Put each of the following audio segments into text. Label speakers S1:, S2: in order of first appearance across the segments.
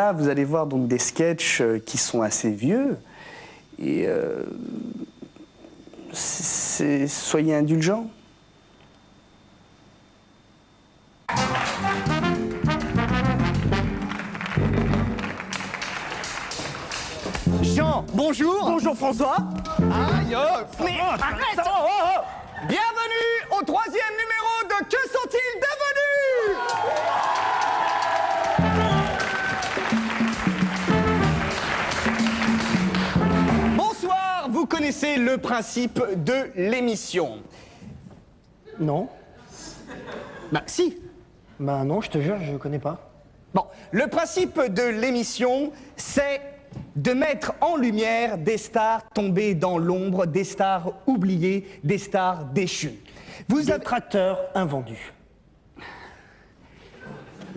S1: Là, vous allez voir donc des sketchs qui sont assez vieux. Et soyez indulgents.
S2: Jean, bonjour.
S3: Bonjour François.
S2: Aïe,
S3: Mais arrête.
S2: Bienvenue au 3e numéro de Que sont-ils devenus? Bonsoir, vous connaissez le principe de l'émission.
S3: Non.
S2: Bah si.
S3: Bah non, je te jure, je connais pas.
S2: Bon, le principe de l'émission, c'est de mettre en lumière des stars tombées dans l'ombre, des stars oubliées, des stars déchues.
S3: Vous êtes tracteur invendu.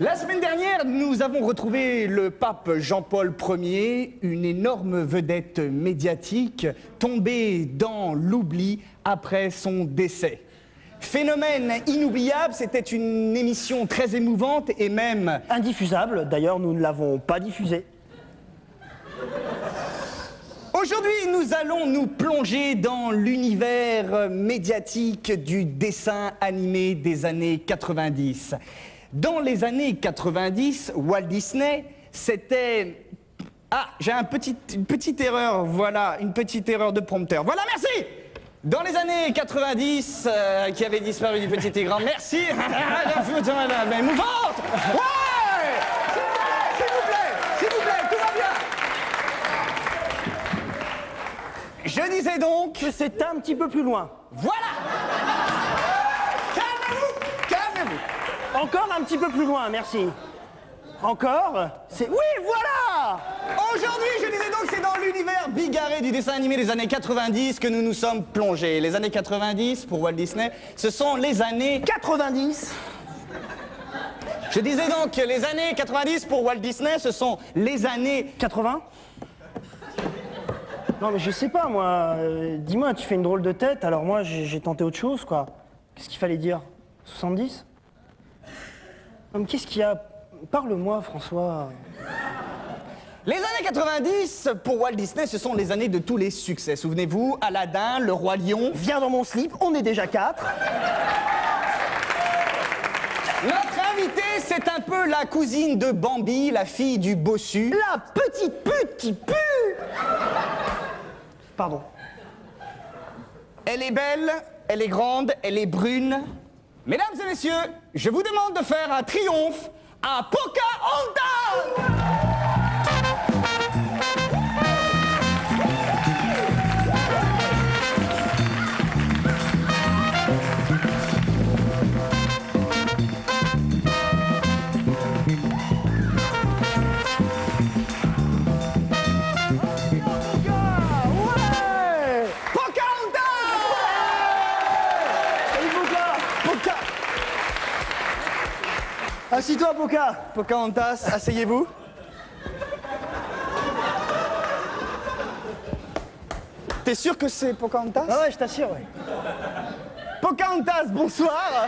S2: La semaine dernière, nous avons retrouvé le pape Jean-Paul Ier, une énorme vedette médiatique tombée dans l'oubli après son décès. Phénomène inoubliable, c'était une émission très émouvante et même...
S3: Indiffusable, d'ailleurs nous ne l'avons pas diffusé.
S2: Aujourd'hui, nous allons nous plonger dans l'univers médiatique du dessin animé des années 90. Dans les années 90, Walt Disney, c'était... Ah, j'ai une petite erreur, voilà, une petite erreur de prompteur. Voilà, merci! Dans les années 90, qui avait disparu du petit et grand, merci! Mais mouvante! Ouais! S'il vous plaît, tout va bien! Je disais donc...
S3: Que c'est un petit peu plus loin.
S2: Voilà! Calmez-vous!
S3: Encore un petit peu plus loin, merci. Encore. C'est... Oui, voilà!
S2: Aujourd'hui, je disais donc, c'est dans l'univers bigarré du dessin animé des années 90 que nous nous sommes plongés. Les années 90, pour Walt Disney, ce sont les années...
S3: 90.
S2: Je disais donc, les années 90 pour Walt Disney, ce sont les années...
S3: 80. Non mais je sais pas moi, dis-moi, tu fais une drôle de tête, alors moi j'ai tenté autre chose quoi. Qu'est-ce qu'il fallait dire? 70? Non mais qu'est-ce qu'il y a? Parle-moi François.
S2: Les années 90, pour Walt Disney, ce sont les années de tous les succès. Souvenez-vous, Aladdin, Le Roi Lion...
S3: Viens dans mon slip, on est déjà 4.
S2: Notre invitée, c'est un peu la cousine de Bambi, la fille du bossu.
S3: La petite pute qui pue. Pardon.
S2: Elle est belle, elle est grande, elle est brune. Mesdames et messieurs, je vous demande de faire un triomphe à Pocahontas!
S3: Assis-toi, Poca.
S2: Pocahontas, asseyez-vous. T'es sûr que c'est Pocahontas?
S3: Ah ouais, je t'assure, ouais.
S2: Pocahontas, bonsoir.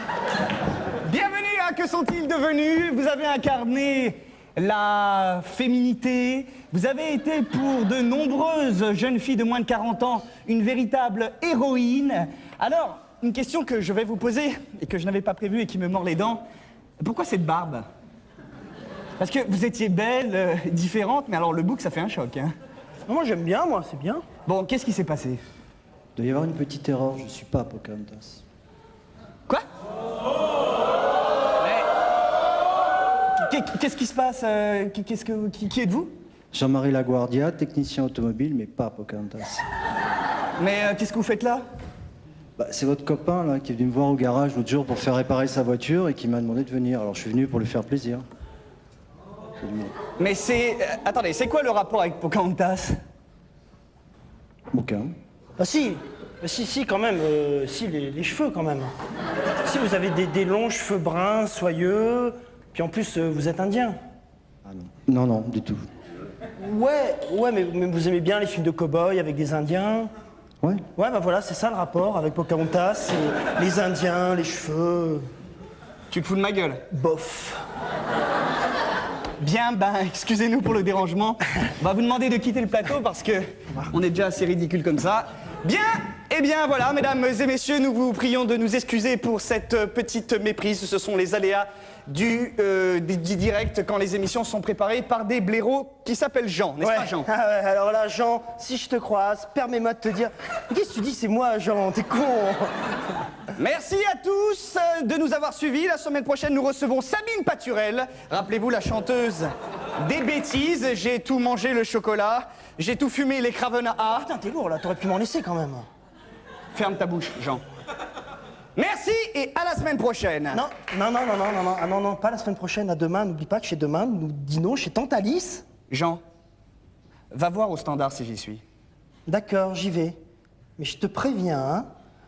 S2: Bienvenue à Que sont-ils devenus? Vous avez incarné la féminité. Vous avez été pour de nombreuses jeunes filles de moins de 40 ans une véritable héroïne. Alors, une question que je vais vous poser et que je n'avais pas prévue et qui me mord les dents. Pourquoi cette barbe? Parce que vous étiez belle, différente, mais alors le bouc, ça fait un choc, hein.
S3: Non, moi j'aime bien, moi, c'est bien.
S2: Bon, qu'est-ce qui s'est passé?
S4: Il doit y avoir une petite erreur, je suis pas Pocahontas.
S2: Quoi? Qu'est-ce qui se passe? Qui êtes-vous?
S4: Jean-Marie Laguardia, technicien automobile, mais pas Pocahontas.
S2: Mais qu'est-ce que vous faites là?
S4: Bah, c'est votre copain là qui est venu me voir au garage l'autre jour pour faire réparer sa voiture et qui m'a demandé de venir. Alors je suis venu pour lui faire plaisir.
S2: Mais c'est... attendez, c'est quoi le rapport avec Pocahontas?
S4: Aucun.
S3: Ah si, si, quand même, si, les cheveux quand même. Si, vous avez des longs cheveux bruns, soyeux, puis en plus, vous êtes indien.
S4: Ah non. Non, du tout.
S3: Ouais, mais vous aimez bien les films de cow-boys avec des indiens?
S4: Ouais.
S3: Ouais, bah voilà, c'est ça le rapport avec Pocahontas, c'est les indiens, les cheveux...
S2: Tu te fous de ma gueule?
S3: Bof.
S2: Bien, ben, excusez-nous pour le dérangement. On va vous demander de quitter le plateau parce que on est déjà assez ridicule comme ça. Bien, eh bien voilà, mesdames et messieurs, nous vous prions de nous excuser pour cette petite méprise. Ce sont les aléas du direct quand les émissions sont préparées par des blaireaux qui s'appellent Jean, n'est-ce pas Jean?
S3: Ah ouais, alors là, Jean, si je te croise, permets-moi de te dire... Qu'est-ce que tu dis, c'est moi, Jean, t'es con.
S2: Merci à tous de nous avoir suivis. La semaine prochaine, nous recevons Sabine Paturel. Rappelez-vous, la chanteuse des bêtises. J'ai tout mangé le chocolat. J'ai tout fumé les Craven A.
S3: Putain, t'es lourd, là, t'aurais pu m'en laisser, quand même.
S2: Ferme ta bouche, Jean. Merci et à la semaine prochaine.
S3: Non, ah non, pas la semaine prochaine, à demain. N'oublie pas que chez demain, nous dînons chez Tante Alice.
S2: Jean, va voir au standard si j'y suis.
S3: D'accord, j'y vais. Mais je te préviens, hein,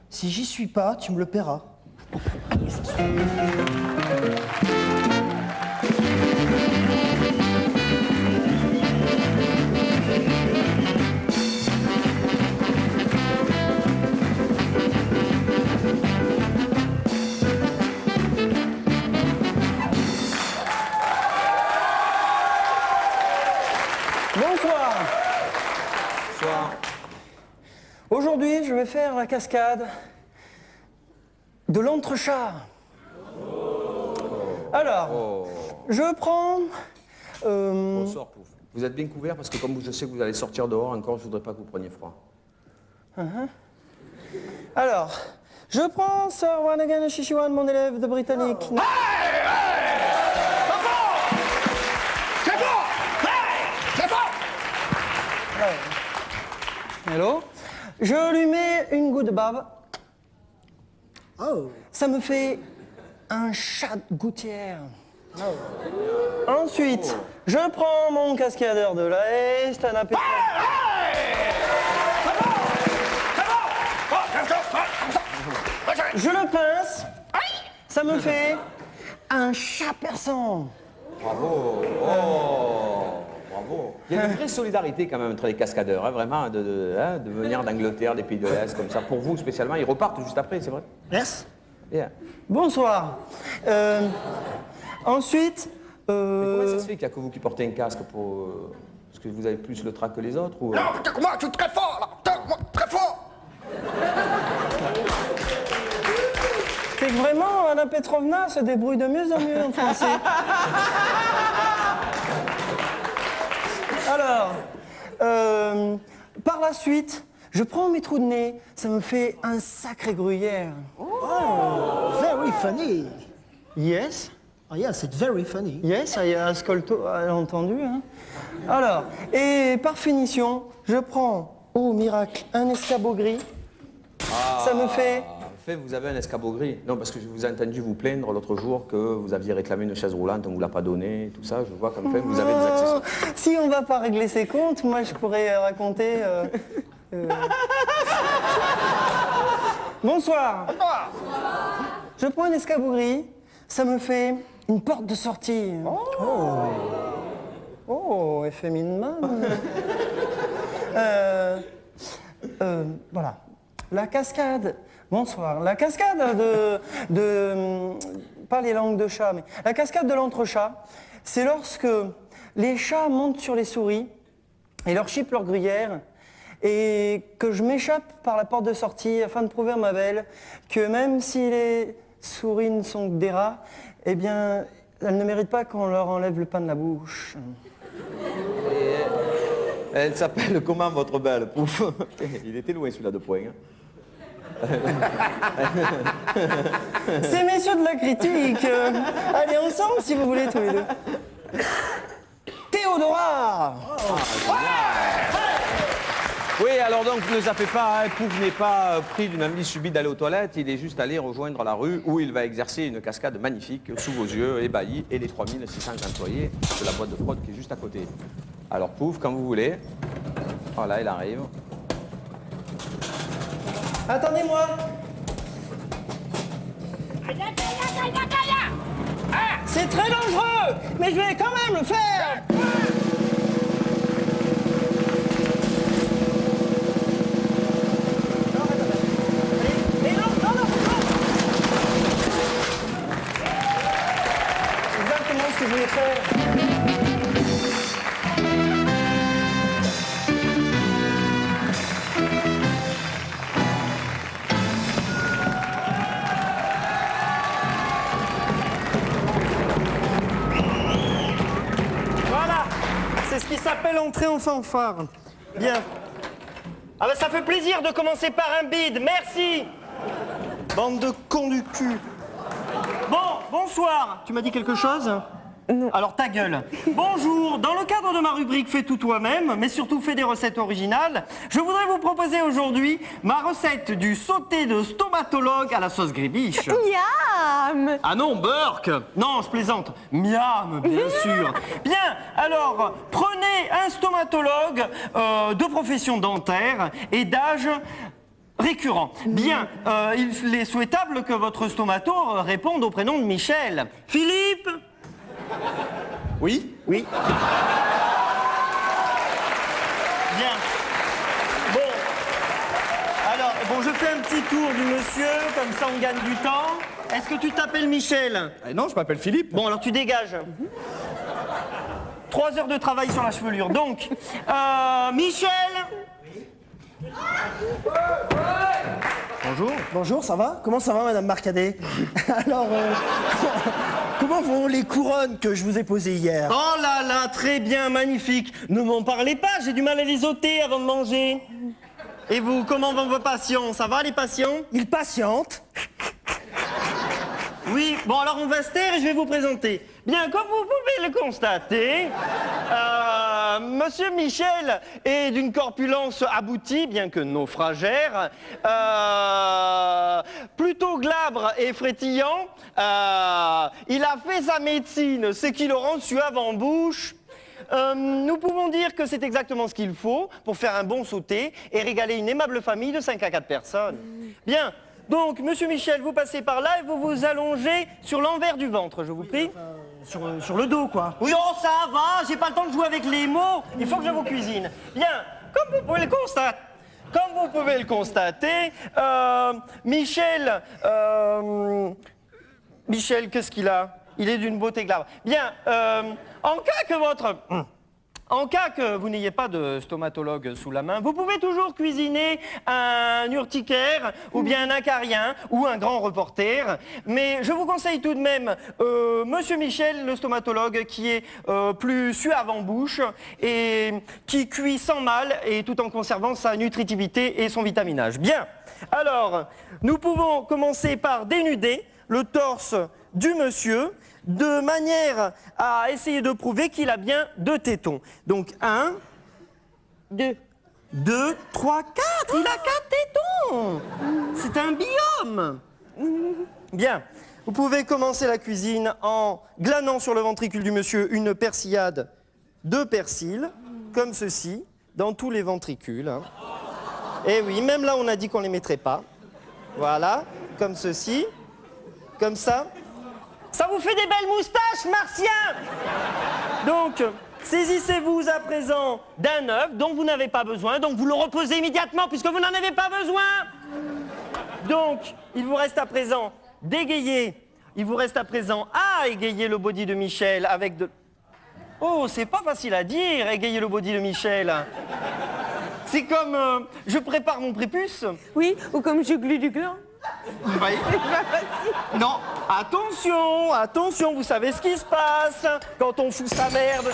S3: si j'y suis pas, tu me le paieras.
S5: Bonsoir. Bonsoir. Aujourd'hui, je vais faire la cascade de l'entrechat. Alors, je prends...
S6: Bonsoir, Pouf. Vous êtes bien couvert parce que comme je sais que vous allez sortir dehors encore, je voudrais pas que vous preniez froid.
S5: Alors, je prends Sir Wanagan Shishiwan, mon élève de britannique. Hello. Je lui mets une goutte de bave.
S3: Oh.
S5: Ça me fait un chat de gouttière. Ensuite, je prends mon cascadeur de l'Est, un appétit. Je le pince. Ça me fait un chat persan.
S6: Bravo. Oh, bravo. Il y a une vraie solidarité quand même entre les cascadeurs, hein, vraiment, de venir d'Angleterre, des pays de l'Est, comme ça. Pour vous spécialement, ils repartent juste après, c'est vrai?
S3: Yes.
S6: Yeah.
S5: Bonsoir. Ensuite,
S6: Comment ça se fait qu'il n'y a que vous qui portez un casque pour... Parce que vous avez plus le trac que les autres ou...
S2: Non, moi, je suis très fort, là. Très fort.
S5: c'est que vraiment, Anna Petrovna se débrouille de mieux en mieux en français. Alors, par la suite, je prends mes trous de nez, ça me fait un sacré gruyère.
S3: Very funny.
S5: Yes,
S3: Oh yes, it's very funny.
S5: yes, I ascolto, entendu. Hein. Alors, et par finition, je prends, oh miracle, un escabeau gris. Ça me fait...
S6: En fait, vous avez un escabeau gris. Non, parce que je vous ai entendu vous plaindre l'autre jour que vous aviez réclamé une chaise roulante, on ne vous l'a pas donnée, tout ça. Je vois qu'en fait, vous avez des accessoires.
S5: Si on va pas régler ses comptes, moi je pourrais raconter... Bonsoir. Je prends un escabeau gris, ça me fait une porte de sortie. Oh, effet Minman. Voilà. La cascade. Bonsoir. La cascade pas les langues de chat, mais la cascade de l'entrechat, c'est lorsque les chats montent sur les souris et leur chipent leur gruyère et que je m'échappe par la porte de sortie afin de prouver à ma belle que même si les souris ne sont que des rats, eh bien, elles ne méritent pas qu'on leur enlève le pain de la bouche.
S6: Elle s'appelle comment votre belle, Pouf? Il était loin celui-là de poing. Hein.
S5: C'est messieurs de la critique. Allez ensemble si vous voulez tous les deux. Théodora.
S6: Oui, alors donc ne zappez pas, hein, Pouf n'est pas pris d'une envie subite d'aller aux toilettes, il est juste allé rejoindre la rue où il va exercer une cascade magnifique sous vos yeux, ébahis, et les 3600 employés de la boîte de fraude qui est juste à côté. Alors Pouf, quand vous voulez, voilà, il arrive.
S5: Attendez-moi. C'est très dangereux, mais je vais quand même le faire. Exactement ce que je voulais faire. c'est ce qui s'appelle entrer en fanfare. Bien. Ah ben ça fait plaisir de commencer par un bide, merci. Bande de cons du cul. Bon, bonsoir. Tu m'as dit quelque chose ? Non. Alors ta gueule. Bonjour, dans le cadre de ma rubrique Fais tout toi-même, mais surtout fais des recettes originales, je voudrais vous proposer aujourd'hui ma recette du sauté de stomatologue à la sauce gribiche.
S7: Miam!
S5: Ah non, Burke! Non, je plaisante. Miam, bien sûr. Bien, alors, prenez un stomatologue de profession dentaire et d'âge récurrent. Bien, il est souhaitable que votre stomato réponde au prénom de Michel. Philippe?
S6: Oui.
S5: Oui. Bien. Bon. Alors, bon, je fais un petit tour du monsieur, comme ça on gagne du temps. Est-ce que tu t'appelles Michel?
S6: Non, je m'appelle Philippe.
S5: Bon, alors tu dégages. 3 heures de travail sur la chevelure. Donc, Michel.
S6: Bonjour.
S3: Bonjour, ça va? Comment ça va, Madame Marcadet? Alors, comment vont les couronnes que je vous ai posées hier?
S5: Oh là là, très bien, magnifique. Ne m'en parlez pas, j'ai du mal à les ôter avant de manger. Et vous, comment vont vos patients? Ça va, les patients?
S3: Ils patientent.
S5: Oui, bon alors on va se taire et je vais vous présenter. Bien, comme vous pouvez le constater, Monsieur Michel est d'une corpulence aboutie, bien que naufragère, plutôt glabre et frétillant. Il a fait sa médecine, ce qui le rend suave en bouche. Nous pouvons dire que c'est exactement ce qu'il faut pour faire un bon sauté et régaler une aimable famille de 5 à 4 personnes. Bien. Donc, Monsieur Michel, vous passez par là et vous vous allongez sur l'envers du ventre, je vous prie.
S3: Sur le dos, quoi.
S5: Oui, oh, ça va, j'ai pas le temps de jouer avec les mots, il faut que je vous cuisine. Bien, comme vous pouvez le constater, Michel, qu'est-ce qu'il a? Il est d'une beauté glabre. Bien, en cas que vous n'ayez pas de stomatologue sous la main, vous pouvez toujours cuisiner un urticaire ou bien un acarien ou un grand reporter. Mais je vous conseille tout de même Monsieur Michel, le stomatologue, qui est plus suave en bouche et qui cuit sans mal et tout en conservant sa nutritivité et son vitaminage. Bien, alors, nous pouvons commencer par dénuder le torse du monsieur, de manière à essayer de prouver qu'il a bien 2 tétons. Donc 1, 2, 3, 4. Il a 4 tétons. C'est un biome. Bien. Vous pouvez commencer la cuisine en glanant sur le ventricule du monsieur une persillade de persil, comme ceci, dans tous les ventricules. Hein. Et oui, même là, on a dit qu'on ne les mettrait pas. Voilà, comme ceci, comme ça. Ça vous fait des belles moustaches, Martien! Donc, saisissez-vous à présent d'un œuf dont vous n'avez pas besoin, donc vous le reposez immédiatement puisque vous n'en avez pas besoin. Donc, il vous reste à présent à égayer le body de Michel avec de... Oh, c'est pas facile à dire, égayer le body de Michel. C'est comme je prépare mon prépuce.
S7: Oui, ou comme je glue du gland.
S5: Oui. Non, attention, vous savez ce qui se passe quand on fout sa merde.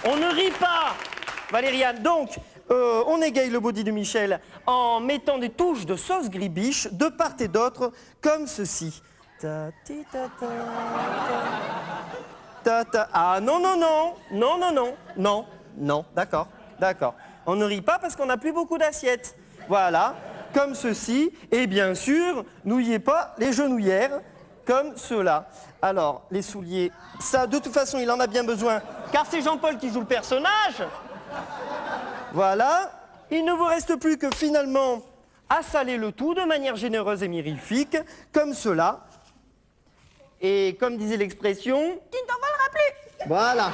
S5: On ne rit pas, Valériane. Donc, on égaye le body de Michel en mettant des touches de sauce gribiche de part et d'autre, comme ceci. Ta, ti, ta, ta, ta, ta. Ah non, d'accord. On ne rit pas parce qu'on n'a plus beaucoup d'assiettes. Voilà. Comme ceci, et bien sûr, n'oubliez pas les genouillères, comme cela. Alors, les souliers, ça, de toute façon, il en a bien besoin, car c'est Jean-Paul qui joue le personnage. Voilà, il ne vous reste plus que finalement à saler le tout de manière généreuse et mirifique, comme cela. Et comme disait l'expression...
S7: Qui ne t'en volera plus.
S5: Voilà.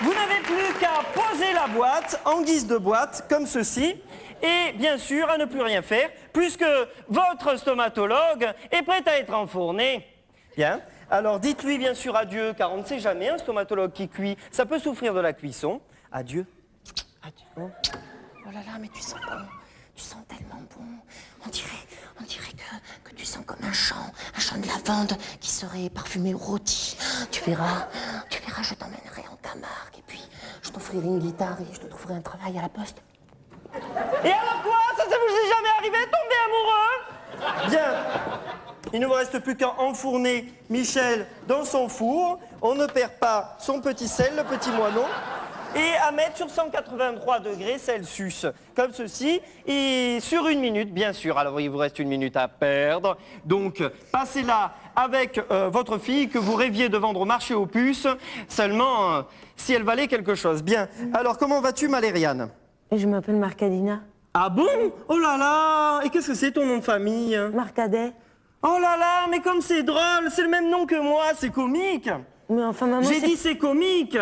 S5: Vous n'avez plus qu'à poser la boîte en guise de boîte, comme ceci, et bien sûr à ne plus rien faire, puisque votre stomatologue est prêt à être enfourné. Bien, alors dites-lui bien sûr adieu, car on ne sait jamais, un stomatologue qui cuit, ça peut souffrir de la cuisson. Adieu.
S7: Oh là là, mais tu sens bon. Tu sens tellement bon. On dirait
S8: lavande qui serait parfumée au rôti. Tu verras, je t'emmènerai en Camargue et puis je t'offrirai une guitare et je te trouverai un travail à la poste.
S5: Et alors quoi? Ça vous est jamais arrivé, tomber amoureux? Bien. Il ne vous reste plus qu'à enfourner Michel dans son four. On ne perd pas son petit sel, le petit moineau. Et à mettre sur 183 degrés Celsius, comme ceci, et sur 1 minute, bien sûr. Alors, il vous reste 1 minute à perdre. Donc, passez-la avec votre fille que vous rêviez de vendre au marché aux puces, seulement si elle valait quelque chose. Bien. Alors, comment vas-tu, Malériane?
S7: Je m'appelle Marcadina.
S5: Ah bon? Oh là là! Et qu'est-ce que c'est ton nom de famille?
S7: Marcadet.
S5: Oh là là, mais comme c'est drôle, c'est le même nom que moi, c'est comique.
S7: Mais enfin, maman,
S5: J'ai dit c'est comique.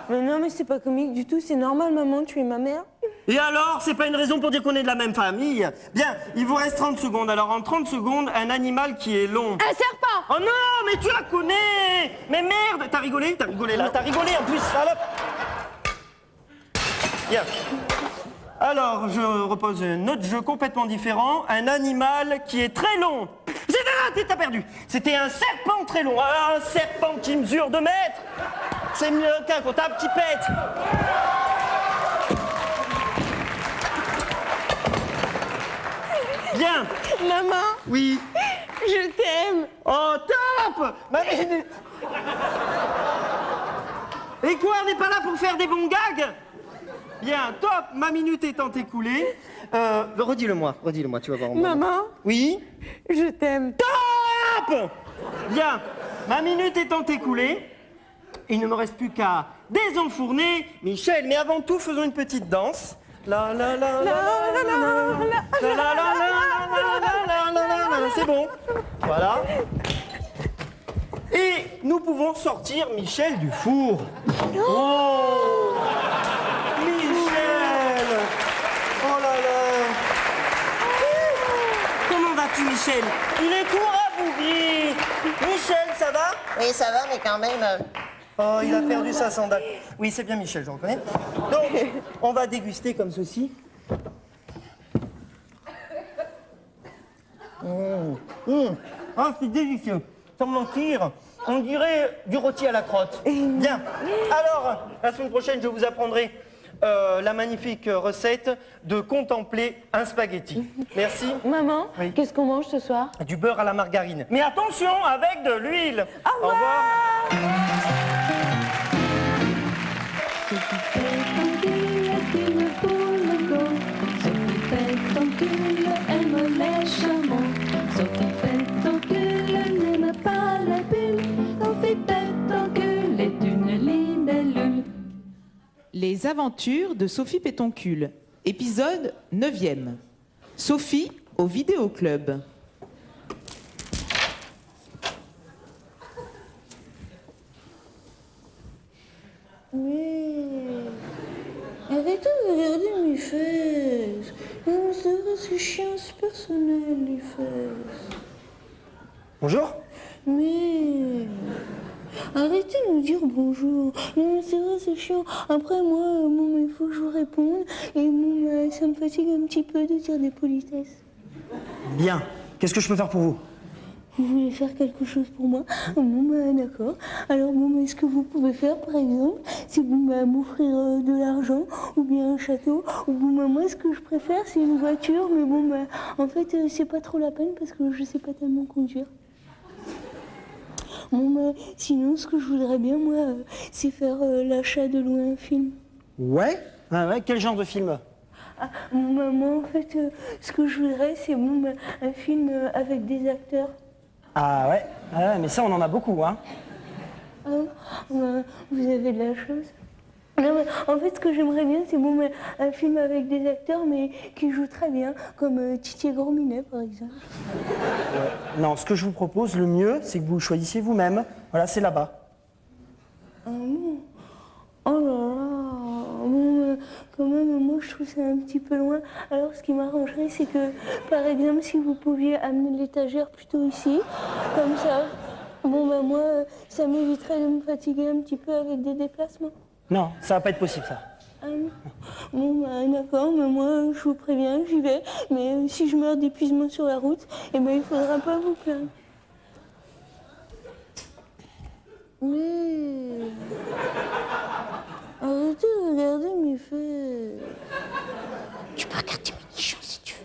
S7: Mais non, mais c'est pas comique du tout, c'est normal, maman, tu es ma mère.
S5: Et alors, c'est pas une raison pour dire qu'on est de la même famille? Bien, il vous reste 30 secondes. Alors, en 30 secondes, un animal qui est long.
S7: Un serpent!
S5: Oh non, mais tu la connais! Mais merde, t'as rigolé là, t'as rigolé en plus, salope. Bien. Alors, je repose un autre jeu complètement différent. Un animal qui est très long. T'as perdu. C'était un serpent très long. Un serpent qui mesure 2 mètres. C'est mieux qu'un comptable qui pète. Bien.
S7: Maman,
S5: Oui.
S7: je t'aime.
S5: Oh, top. Mais... Et quoi, on n'est pas là pour faire des bons gags? Bien, top. Ma minute étant écoulée. Redis-le-moi, tu vas voir.
S7: Maman,
S5: Oui.
S7: je t'aime.
S5: Top. Bien, ma minute étant écoulée, il ne me reste plus qu'à désenfourner Michel. Mais avant tout, faisons une petite danse. La la la la la la la la la. C'est bon. Voilà. Et nous pouvons sortir Michel du four. Oh, Michel. Oh là là. Comment vas-tu, Michel? Il est tout rabougri. Michel, ça va?
S8: Oui, ça va, mais quand même...
S5: Oh, il a perdu sa sandale. Oui, c'est bien Michel, je reconnais. Donc, on va déguster comme ceci. Ah, c'est délicieux. Sans mentir, on dirait du rôti à la crotte. Bien. Alors, la semaine prochaine, je vous apprendrai la magnifique recette de contempler un spaghetti. Merci.
S7: Maman,
S5: Oui.
S7: qu'est-ce qu'on mange ce soir?
S5: Du beurre à la margarine. Mais attention, avec de l'huile. Au revoir.
S9: Les aventures de Sophie Pétoncule, épisode 9e. Sophie au vidéoclub.
S7: Mais arrêtez de regarder mes fesses. Non, c'est chiant, c'est personnel, les fesses.
S5: Bonjour.
S7: Mais arrêtez de me dire bonjour. Non, c'est vrai, c'est chiant. Après, moi, il faut que je vous réponde. Et ça me fatigue un petit peu de dire des politesses.
S5: Bien. Qu'est-ce que je peux faire pour vous?
S7: Vous voulez faire quelque chose pour moi? D'accord. Alors, est-ce que vous pouvez faire, par exemple, c'est m'offrir de l'argent, ou bien un château, ou moi, ce que je préfère, c'est une voiture, mais en fait, c'est pas trop la peine parce que je sais pas tellement conduire. Sinon, ce que je voudrais bien, moi, c'est faire l'achat de louer un film.
S5: Ouais. Ah ouais, quel genre de film?
S7: Moi, en fait, ce que je voudrais, c'est un film avec des acteurs.
S5: Ah ouais. Mais ça, on en a beaucoup, hein.
S7: Ah, vous avez de la chance. Non, mais en fait, ce que j'aimerais bien, c'est un film avec des acteurs, mais qui jouent très bien, comme Titier Gourminet, par exemple.
S5: Non, ce que je vous propose, le mieux, c'est que vous choisissiez vous-même. Voilà, c'est là-bas.
S7: Ah bon? Oh là là. Quand même, moi, je trouve ça un petit peu loin. Alors, ce qui m'arrangerait, c'est que, par exemple, si vous pouviez amener l'étagère plutôt ici, comme ça. Moi, ça m'éviterait de me fatiguer un petit peu avec des déplacements.
S5: Non, ça va pas être possible, ça.
S7: Ah non. Bon, bah, d'accord, mais moi, je vous préviens, j'y vais. Mais si je meurs d'épuisement sur la route, eh ben, il faudra pas vous plaindre. Mais... Arrêtez de regarder mes fesses.
S8: Tu peux regarder mes nichons si tu veux.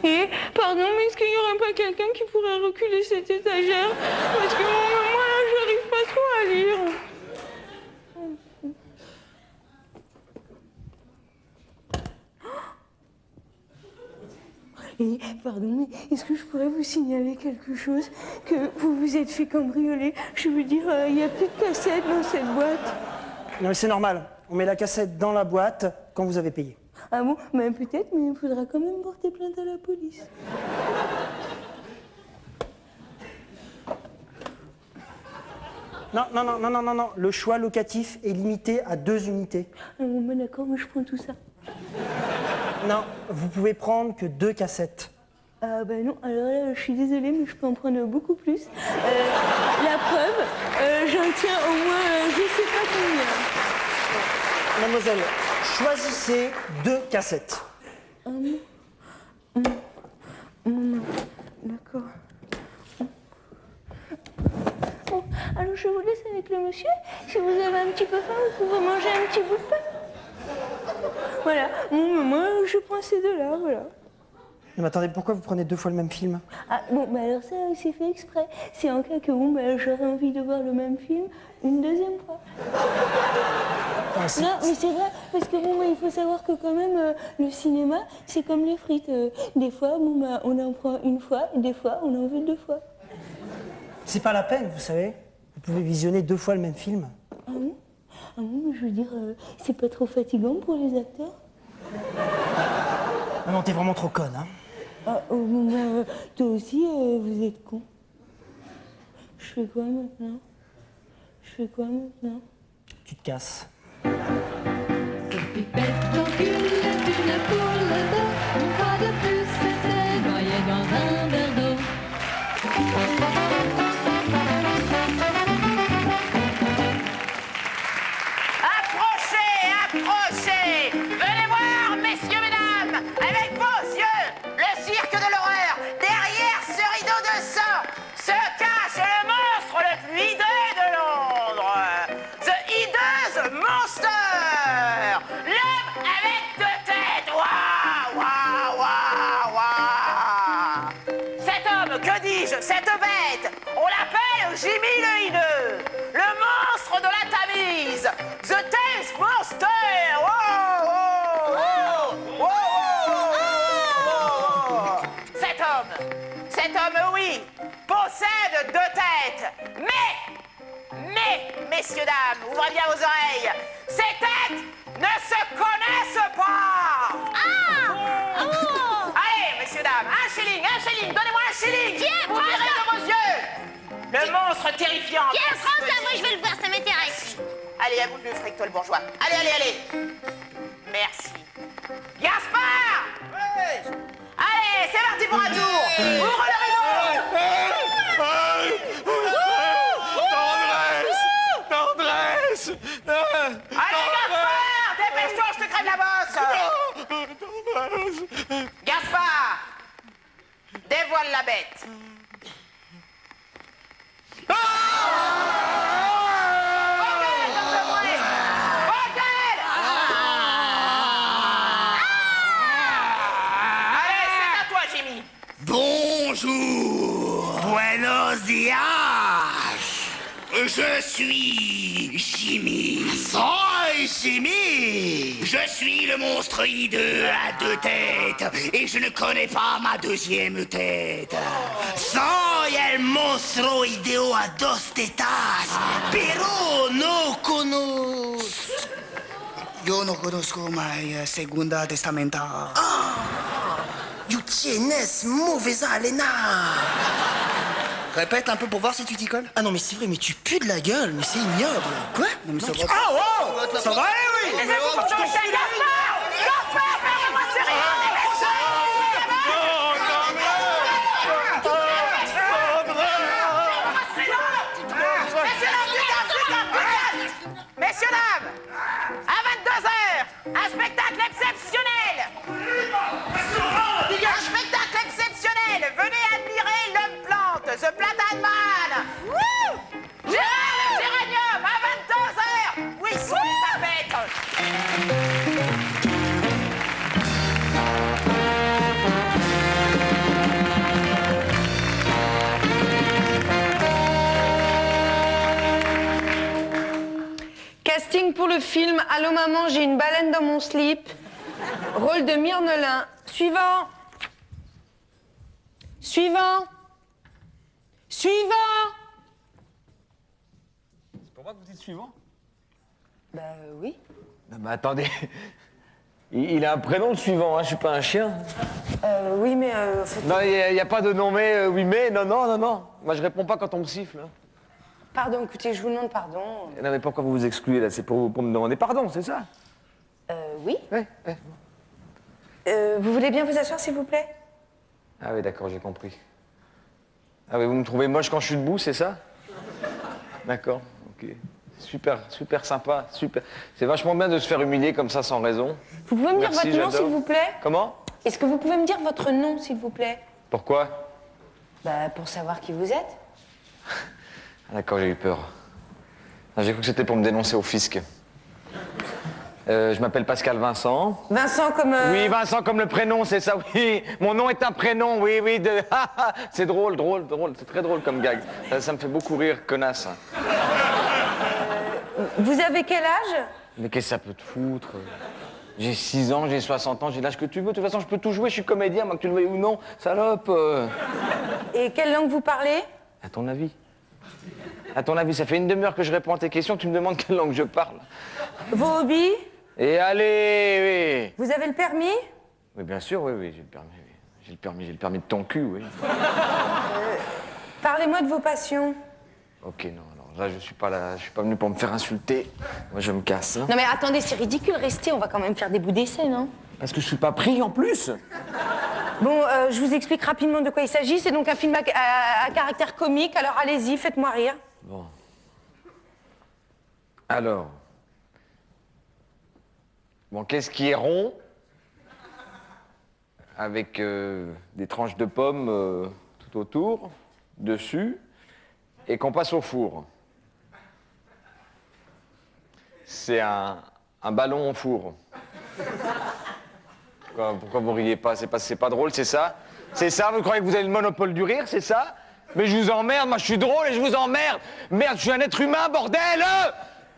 S7: Et, pardon, mais est-ce qu'il n'y aurait pas quelqu'un qui pourrait reculer cette étagère? Parce que moi, là, j'arrive pas trop à lire. Et, pardon, mais est-ce que je pourrais vous signaler quelque chose? Que vous vous êtes fait cambrioler? Je veux dire, il n'y a plus de cassette dans cette boîte.
S3: Non mais c'est normal, on met la cassette dans la boîte quand vous avez payé.
S7: Ah bon? Ben peut-être, mais il faudra quand même porter plainte à la police.
S3: Non, le choix locatif est limité à 2 unités.
S7: Ah bon, ben d'accord, moi je prends tout ça.
S3: Non, vous pouvez prendre que 2 cassettes.
S7: Ah ben non, alors là, je suis désolée, mais je peux en prendre beaucoup plus. La preuve, j'en tiens au moins, je sais pas combien.
S3: Mademoiselle, choisissez 2 cassettes.
S7: Ah non. Non, d'accord. Bon, alors je vous laisse avec le monsieur. Si vous avez un petit peu faim, vous pouvez manger un petit bout de pain. Voilà, bon, moi je prends ces 2-là, voilà.
S3: Mais attendez, pourquoi vous prenez 2 fois le même film?
S7: Ah bon, bah alors ça, c'est fait exprès. C'est en cas que bon, bah, j'aurais envie de voir le même film une deuxième fois. Non, mais c'est vrai, parce que bon, bah, il faut savoir que quand même, le cinéma, c'est comme les frites. Des fois, bon, bah, on en prend une fois, et des fois, on en veut 2 fois.
S3: C'est pas la peine, vous savez. Vous pouvez visionner 2 fois le même film.
S7: Ah bon? Ah bon, mais je veux dire, c'est pas trop fatigant pour les acteurs?
S3: Ah non, t'es vraiment trop conne, hein.
S7: Ah, oh, bon, bah, toi aussi, vous êtes con. Je fais quoi maintenant?
S3: Tu te casses.
S10: Sophie Pétoncule est une poule d'eau. Une fois de plus, elle s'est noyée dans un verre d'eau.
S11: Approchez! Venez voir, messieurs, mesdames, avec vos yeux, le cirque de l'horreur. Derrière ce rideau de sang se cache le monstre le plus hideux de Londres. The Hideous Monster. L'homme avec 2 têtes. Waouh, waouh, waouh, waouh. Cet homme, que dis-je, cette bête, on l'appelle Jimmy le Hideux. Le monstre de la Tamise. The Taste Monster. Cet homme, oui, possède 2 têtes. Mais, messieurs, dames, ouvrez bien vos oreilles. Ces têtes ne se connaissent pas. Allez, messieurs, dames, un shilling, donnez-moi un shilling.
S8: Tiens,
S11: vous
S8: prends
S11: verrez
S8: ça.
S11: de vos yeux. Le monstre terrifiant.
S8: Tiens, prends ça, moi je vais le voir, ça m'intéresse.
S11: Allez, à bout de fric, toi le bourgeois. Allez. Merci. Gaspard! Oui. Allez, c'est parti pour un tour. Ouvre le rideau.
S6: Tendresse.
S11: Allez, Gaspard, dépêche-toi, je te crève la bosse. Gaspard, dévoile la bête.
S12: Bonjour, buenos días. Je suis Jimmy. Soy Jimmy. Je suis le monstre hideux à 2 têtes et je ne connais pas ma 2e tête. Soy el monstruo hideo a 2 tetas, pero no conozco. Yo no conozco mi segunda testamenta. You tienes mauvais Alena. Répète un peu pour voir si tu t'y colles.
S3: Ah non, mais c'est vrai, mais tu pues de la gueule, mais c'est ignoble.
S12: Quoi? Non, mais ça va.
S3: Ah, wow! Ça va aller, oui!
S11: Laissez-vous pour Gaspard! Gaspard, fermez-moi ce rideau, Un spectacle exceptionnel. Un spectacle exceptionnel. Venez admirer l'homme plante, The Platane Man. Wouh! Gérard le Géranium à 22h. Oui, c'est des tapettes.
S13: Casting pour le film Allô maman, j'ai une baleine dans mon slip. Rôle de Myrnelin. Suivant. Suivant. Suivant.
S6: C'est pour moi que vous dites suivant?
S13: Bah oui.
S6: Non mais attendez, il a un prénom le suivant, hein, je suis pas un chien.
S13: Oui mais...
S6: Non, il n'y a pas de non mais, oui mais, non. Moi je réponds pas quand on me siffle. Hein.
S13: Pardon, écoutez, je vous demande pardon.
S6: Non mais pourquoi vous vous excluez là? C'est pour me demander pardon, c'est ça?
S13: Oui.
S6: Ouais.
S13: Vous voulez bien vous asseoir s'il vous plaît?
S6: Ah oui d'accord, j'ai compris. Ah oui, vous me trouvez moche quand je suis debout, c'est ça? D'accord, ok. Super sympa, super. C'est vachement bien de se faire humilier comme ça sans raison.
S13: Vous pouvez me dire
S6: Merci,
S13: votre nom
S6: j'adore.
S13: s'il vous plaît?
S6: Comment?
S13: Est-ce que vous pouvez me dire votre nom s'il vous plaît?
S6: Pourquoi?
S13: Bah pour savoir qui vous êtes.
S6: Ah, d'accord, j'ai eu peur. Ah, j'ai cru que c'était pour me dénoncer au fisc. Je m'appelle Pascal Vincent.
S13: Vincent comme...
S6: Oui, Vincent comme le prénom, c'est ça, oui. Mon nom est un prénom, oui. C'est drôle, c'est très drôle comme gag. Ça me fait beaucoup rire, connasse.
S13: Vous avez quel âge?
S6: Mais qu'est-ce que ça peut te foutre? J'ai 6 ans, j'ai 60 ans, j'ai l'âge que tu veux. De toute façon, je peux tout jouer, je suis comédien, moi que tu le veuilles ou non. Salope.
S13: Et quelle langue vous parlez?
S6: À ton avis? À ton avis, ça fait une demi-heure que je réponds à tes questions, tu me demandes quelle langue je parle.
S13: Vos hobbies?
S6: Et allez, oui.
S13: Vous avez le permis?
S6: Oui, bien sûr, oui, j'ai le permis. Oui. J'ai le permis de ton cul, oui.
S13: Parlez-moi de vos passions.
S6: Ok, non, alors là, je suis pas venu pour me faire insulter. Moi, je me casse. Hein.
S13: Non mais attendez, c'est ridicule, restez, on va quand même faire des bouts d'essai, non?
S6: Parce que je suis pas pris en plus.
S13: Bon, je vous explique rapidement de quoi il s'agit. C'est donc un film à caractère comique, alors allez-y, faites-moi rire.
S6: Bon. Alors. Bon, qu'est-ce qui est rond? Avec des tranches de pommes tout autour, dessus, et qu'on passe au four. C'est un ballon au four. Pourquoi vous riez pas? C'est pas drôle, c'est ça? C'est ça? Vous croyez que vous avez le monopole du rire, c'est ça? Mais je vous emmerde, moi je suis drôle et je vous emmerde! Merde, je suis un être humain, bordel!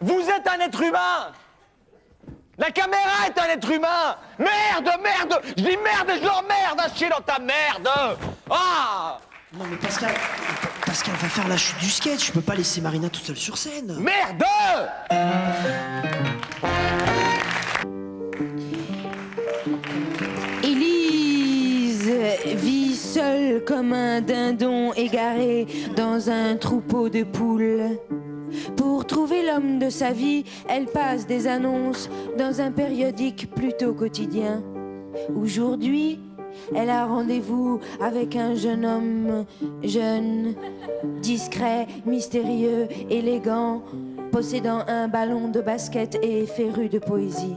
S6: Vous êtes un être humain! La caméra est un être humain! Merde! Je dis merde et je l'emmerde à chier dans ta merde! Ah!
S14: Non mais Pascal, va faire la chute du sketch, je peux pas laisser Marina toute seule sur scène.
S6: Merde!
S15: Élise vit seule comme un dindon égaré dans un troupeau de poules. Pour trouver l'homme de sa vie, elle passe des annonces dans un périodique plutôt quotidien. Aujourd'hui, elle a rendez-vous avec un jeune homme, jeune, discret, mystérieux, élégant, possédant un ballon de basket et féru de poésie.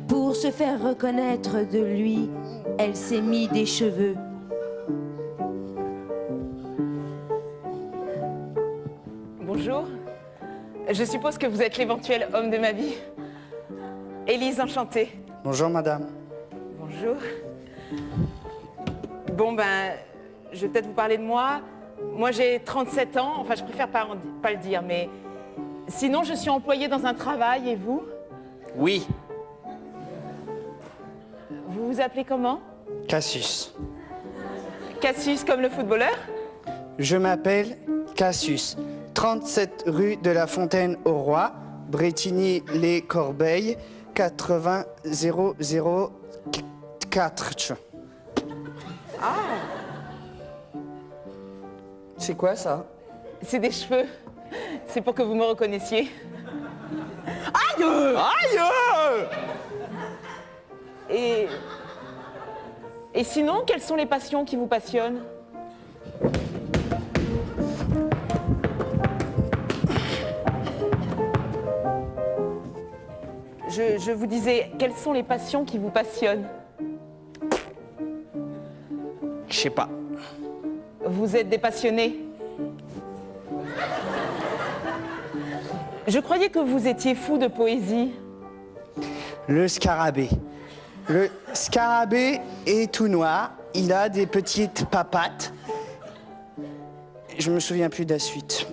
S15: Pour se faire reconnaître de lui, elle s'est mis des cheveux.
S9: Bonjour. Je suppose que vous êtes l'éventuel homme de ma vie. Élise, enchantée.
S1: Bonjour madame.
S9: Bonjour. Bon, ben, je vais peut-être vous parler de moi. Moi, j'ai 37 ans. Enfin, je préfère pas le dire, mais... Sinon, je suis employée dans un travail, et vous?
S1: Oui.
S9: Vous vous appelez comment?
S1: Cassius.
S9: Cassius comme le footballeur?
S1: Je m'appelle Cassius. 37 rue de la Fontaine au Roi, Bretigny-les-Corbeilles, 80 004.
S9: Ah!
S1: C'est quoi ça?
S9: C'est des cheveux. C'est pour que vous me reconnaissiez. Aïe!
S6: Aïe!
S9: Et sinon, quelles sont les passions qui vous passionnent? je vous disais, quelles sont les passions qui vous passionnent?
S2: Je sais pas.
S9: Vous êtes des passionnés? Je croyais que vous étiez fou de poésie.
S1: Le scarabée. Le scarabée est tout noir. Il a des petites papates. Je me souviens plus de la suite.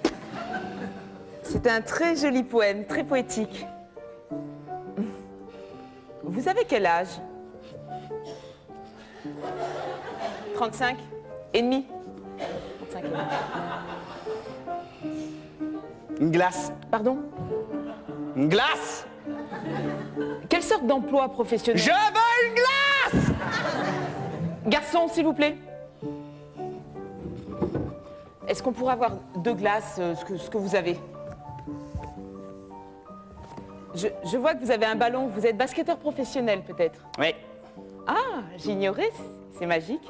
S9: C'est un très joli poème, très poétique. Vous avez quel âge? 35 et demi? 35 et demi.
S2: Une glace.
S9: Pardon?
S2: Une glace.
S9: Quelle sorte d'emploi professionnel?
S2: Je veux une glace.
S9: Garçon, s'il vous plaît. Est-ce qu'on pourrait avoir 2 glaces, ce que vous avez? Je vois que vous avez un ballon. Vous êtes basketteur professionnel, peut-être?
S2: Oui.
S9: Ah, j'ignorais. C'est magique.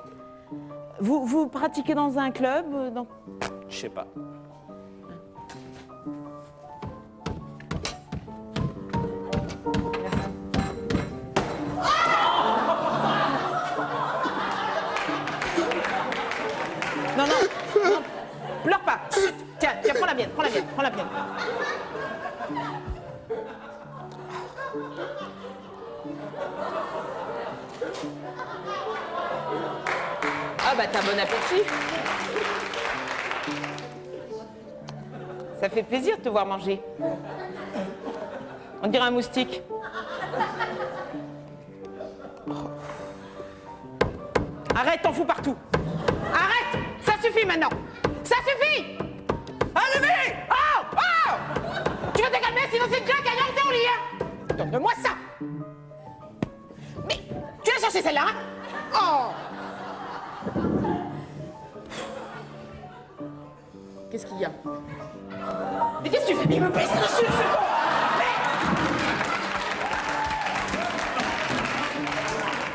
S9: Vous pratiquez dans un club
S2: Je sais pas.
S9: Non, pleure pas. Chut. Tiens, prends la mienne. Ah bah t'as bon appétit. Ça fait plaisir de te voir manger. On dirait un moustique. Arrête, t'en fous partout. Arrête, ça suffit maintenant. Ça suffit. Allez, oh, oh. Tu vas te calmer, sinon c'est déjà gagnant, t'es au lit, hein. Donne-moi ça. Mais tu l'as cherché celle-là, hein. Oh. Qu'est-ce qu'il y a? Mais qu'est-ce que tu fais? Il me pisse dessus, c'est bon.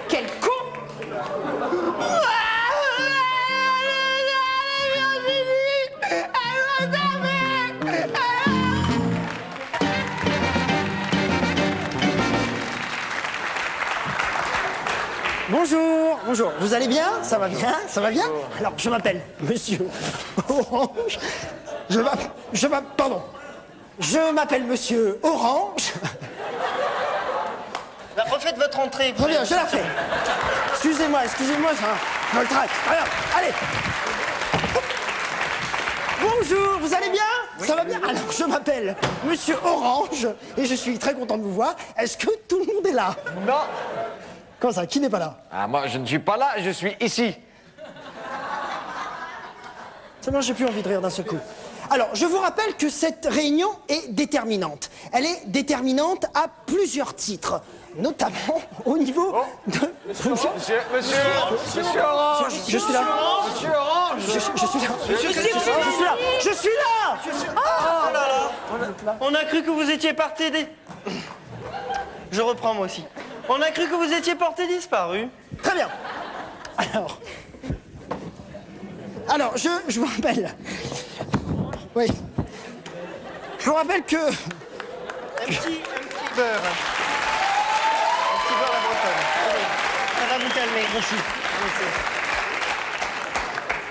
S9: Quel con!
S3: Bonjour, bonjour. Vous allez bien? Ça va bien? Ça va bien? Alors, je m'appelle Monsieur Orange. Pardon. Je m'appelle Monsieur Orange.
S5: Refaites votre entrée.
S3: Très bien, je la fais. Excusez-moi, ça me traque. Alors, allez. Bonjour, vous allez bien? Ça va bien? Alors, je m'appelle Monsieur Orange et je suis très content de vous voir. Est-ce que tout le monde est là?
S6: Non.
S3: Comment ça? Qui n'est pas là?
S6: Ah, moi, je ne suis pas là, je suis ici.
S3: C'est bon, j'ai plus envie de rire d'un seul coup. Alors, je vous rappelle que cette réunion est déterminante. Elle est déterminante à plusieurs titres, notamment au niveau de...
S6: Monsieur Orange.
S3: Je suis là.
S6: Monsieur Orange.
S3: Je suis là. Je suis là.
S5: Oh là là. On a cru que vous étiez parti des... Je reprends moi aussi. On a cru que vous étiez porté disparu.
S3: Très bien. Alors, je vous rappelle... Oui. Je vous rappelle que...
S5: Un petit beurre. Un petit beurre à bretonne. Ça va vous calmer.
S3: Merci.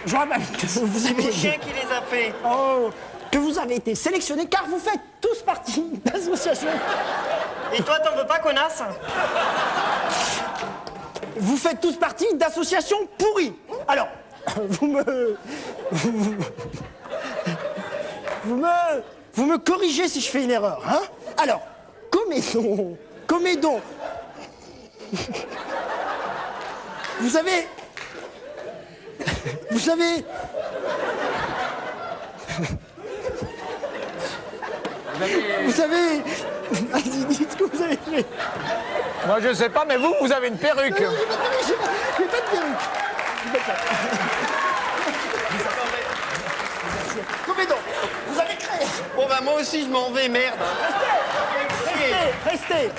S3: Je vous rappelle que vous avez...
S5: C'est le chien qui les a fait.
S3: Oh, que vous avez été sélectionné car vous faites tous partie d'associations.
S5: Et toi, t'en veux pas, connasse?
S3: Vous faites tous partie d'associations pourries. Alors, vous me corrigez si je fais une erreur, hein? Alors, Comédon. Vous avez... Vas-y, dites ce que vous avez fait.
S6: Moi, je sais pas, mais vous avez une perruque.
S3: Non, j'ai pas de perruque. Comédon, vous avez créé.
S5: Bon, bah, moi aussi, je m'en vais, merde.
S3: Restez.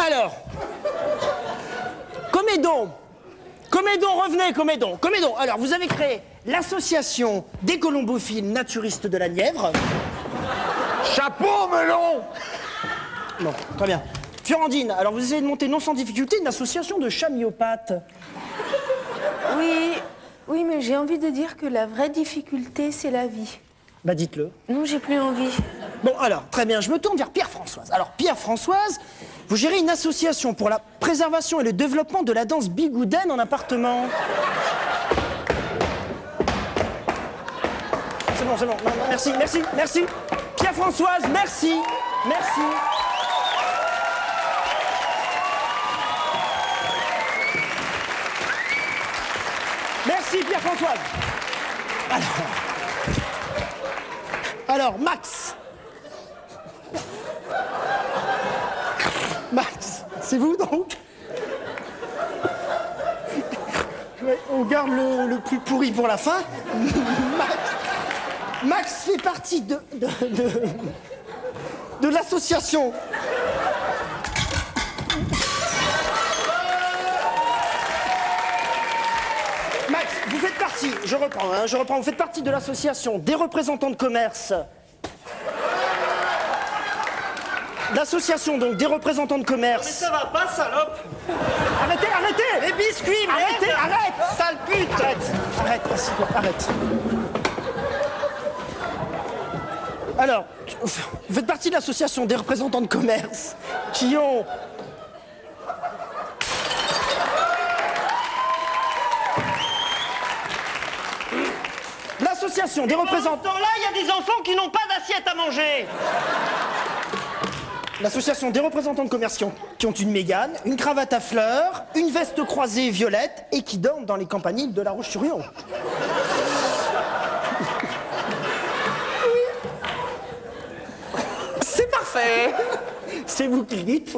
S3: Alors, Comédon, revenez, Comédon. Alors, vous avez créé l'association des colombophiles naturistes de la Nièvre.
S6: Chapeau melon.
S3: Bon, très bien. Fiorandine, alors vous essayez de monter non sans difficulté une association de chats myopathes.
S15: Oui, mais j'ai envie de dire que la vraie difficulté, c'est la vie.
S3: Bah dites-le.
S15: Non, j'ai plus envie.
S3: Bon, alors, très bien, je me tourne vers Pierre-Françoise. Alors, Pierre-Françoise, vous gérez une association pour la préservation et le développement de la danse bigoudaine en appartement. C'est bon, c'est bon. Non, non, merci, merci, merci. Pierre-Françoise, merci, merci. Merci, Pierre-Françoise. Alors, Max. Max, c'est vous donc? Ouais, on garde le plus pourri pour la fin. Max fait partie de l'association. Max, vous faites partie, je reprends, vous faites partie de l'association des représentants de commerce. L'association donc des représentants de commerce.
S5: Mais ça va pas, salope.
S3: Arrêtez, arrêtez.
S5: Les biscuits,
S3: arrêtez,
S5: merde.
S3: arrête.
S5: Sale pute.
S3: Arrête, assieds-toi, arrête. Alors, vous faites partie de l'association des représentants de commerce qui ont... L'association des représentants...
S5: Pendant ce temps-là, il y a des enfants qui n'ont pas d'assiette à manger.
S3: L'association des représentants de commerce qui ont une mégane, une cravate à fleurs, une veste croisée violette et qui dorment dans les campaniles de La Roche-sur-Yon.
S5: C'est parfait.
S3: C'est vous qui le dites.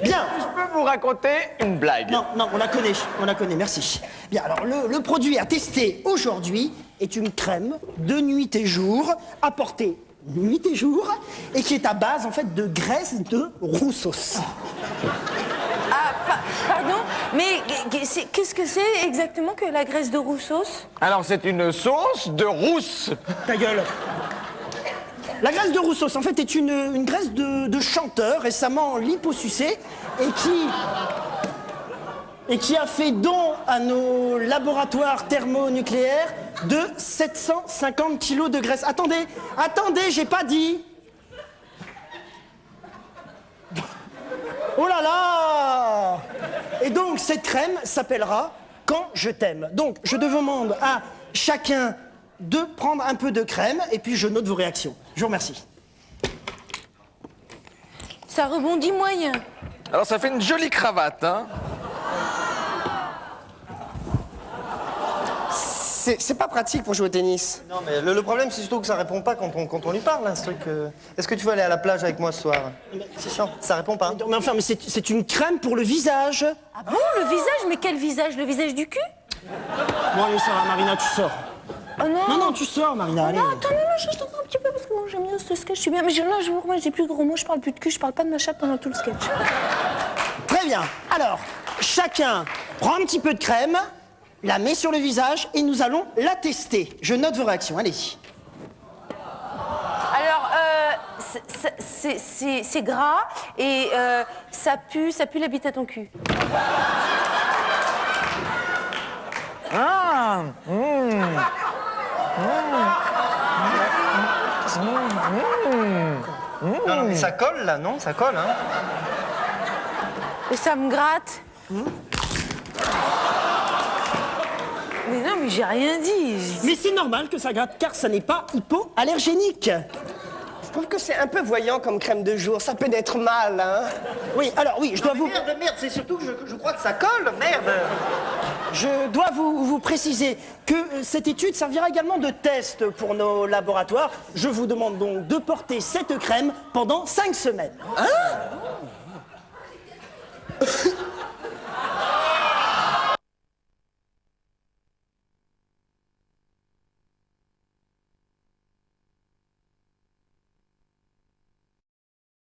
S3: Bien.
S6: Je peux vous raconter une blague.
S3: Non, on la connaît, merci. Bien, alors le produit à tester aujourd'hui est une crème de nuit et jour, apportée nuit et jour, et qui est à base en fait de graisse de roussos.
S15: Pardon, mais qu'est-ce que c'est exactement que la graisse de roussos?
S6: Alors c'est une sauce de rousse.
S3: Ta gueule. La graisse de roussos, en fait, est une graisse de chanteur récemment liposucée et qui a fait don à nos laboratoires thermonucléaires de 750 kilos de graisse. Attendez, j'ai pas dit. Oh là là! Et donc, cette crème s'appellera « Quand je t'aime ». Donc, je demande à chacun de prendre un peu de crème et puis je note vos réactions. Je vous remercie.
S15: Ça rebondit moyen.
S6: Alors ça fait une jolie cravate, hein.
S5: C'est pas pratique pour jouer au tennis.
S14: Non, mais le problème, c'est surtout que ça répond pas quand on lui parle, hein, ce truc. Est-ce que tu veux aller à la plage avec moi ce soir? C'est sûr, ça répond pas.
S3: Mais enfin, mais c'est une crème pour le visage.
S15: Ah bon, le visage? Mais quel visage? Le visage du cul?
S3: Bon, allez, ça va, Marina, tu sors.
S15: Oh non.
S3: Non, tu sors, Marina, allez.
S15: Non, attends, non, juste encore un petit peu, parce que moi, j'aime bien ce sketch, je suis bien. Mais là, je vous remets, j'ai plus de gros mots, je parle plus de cul, je parle pas de ma chatte pendant tout le sketch.
S3: Très bien. Alors, chacun prend un petit peu de crème, la met sur le visage et nous allons la tester. Je note vos réactions, allez-y.
S15: Alors, c'est gras et ça pue la bite à ton cul.
S6: Ah,
S14: Non, mais ça colle là, non? Ça colle, hein?
S15: Et ça me gratte. Mais non, mais j'ai rien dit.
S3: Mais c'est normal que ça gratte car ça n'est pas hypoallergénique.
S5: Je trouve que c'est un peu voyant comme crème de jour. Ça peut être mal, hein.
S3: Oui, alors oui, je dois vous...
S14: Merde, c'est surtout que je crois que ça colle, merde!
S3: Je dois vous préciser que cette étude servira également de test pour nos laboratoires. Je vous demande donc de porter cette crème pendant 5 semaines.
S14: Hein?